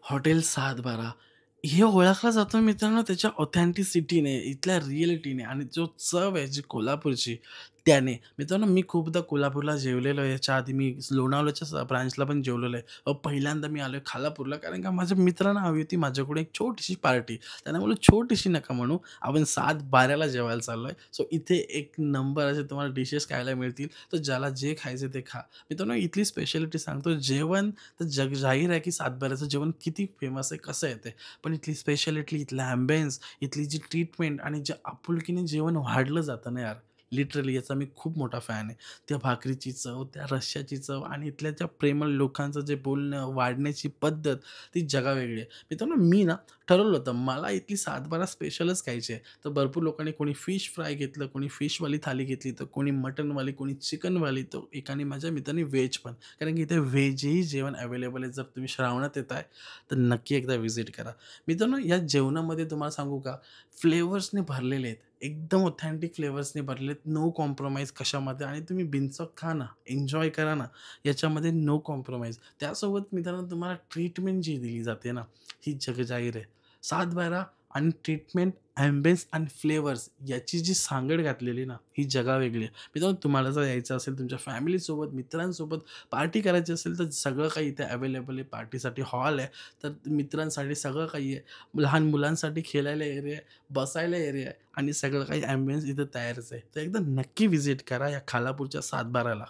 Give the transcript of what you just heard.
Hotel 7/12 हे ओळखलं जातं मित्रांनो त्याच्या ऑथेंटिसिटीने, इथल्या रिअलिटीने आणि जो चव आहे जी कोल्हापूरची त्याने. मित्रांनो मी खूपदा कोल्हापूरला जेवलेलो आहे. याच्या आधी मी लोणावळ्याच्या ब्रांचला पण जेवलेलो आहे. पहिल्यांदा मी आलोय खालापूरला कारण का माझ्या मित्रांना हवी होती माझ्याकडून एक छोटीशी पार्टी. त्यांना बोललो, "छोटीशी नका म्हणू, आपण 7/12ला जेवायला चाललोय." सो इथे एक नंबर असे तुम्हाला डिशेस खायला मिळतील. तर ज्याला जे खायचं ते खा. मित्रांनो इथली स्पेशालिटी सांगतो जेवण तर जग जाहीर आहे की 7/12चं जेवण किती फेमस आहे, कसं आहे ते. पण इथली स्पेशालिटी, इथला ॲम्बियन्स, इथली जी ट्रीटमेंट आणि ज्या आपुलकीने जेवण वाढलं जातं ना यार, लिटरली याचा मी खूप मोठा फॅन आहे. त्या भाकरीची चव, त्या रश्श्याची चव आणि इथल्या त्या प्रेमळ लोकांचं जे बोलणं, वाढण्याची पद्धत ती जगावेगळी आहे. मित्रांनो मी ना ठरवलं होतं मला इथली 7/12 स्पेशलच खायची आहे. तर भरपूर लोकांनी कोणी फिश फ्राय घेतलं, कोणी फिशवाली थाली घेतली, तर कोणी मटनवाली, कोणी चिकनवाली, तर एकाने माझ्या मित्राने व्हेज पण. कारण की इथे व्हेजही जेवण अवेलेबल आहे. जर तुम्ही श्रावणात येताय, तर नक्की एकदा व्हिजिट करा. मित्रांनो या जेवणामध्ये तुम्हाला सांगू का फ्लेवर्सने भरलेले आहेत. एकदम ऑथेंटिक फ्लेवर्सने भरलेले आहेत. नो कॉम्प्रोमाईज कशामध्ये आणि तुम्ही बिनचूक खा ना, एन्जॉय करा ना. याच्यामध्ये नो कॉम्प्रोमाईज. त्यासोबत मित्रांनो तुम्हाला ट्रीटमेंट जी दिली जाते ना, ही जगजाहीर आहे. 7/12 आणि ट्रीटमेंट, ॲम्बियन्स आणि फ्लेवर्स याची जी सांगड घातलेली ना, ही जगावेगळी आहे. मित्रांनो तुम्हाला जर यायचं असेल तुमच्या फॅमिलीसोबत, मित्रांसोबत पार्टी करायची असेल, तर सगळं काही इथे अवेलेबल आहे. पार्टीसाठी हॉल आहे, तर मित्रांसाठी सगळं काही आहे. लहान मुलांसाठी खेळायला एरिया आहे, बसायला एरिया आहे आणि सगळं काही ॲम्बियन्स इथं तयारच आहे. तर एकदा नक्की व्हिजिट करा या खालापूरच्या 7/12ला.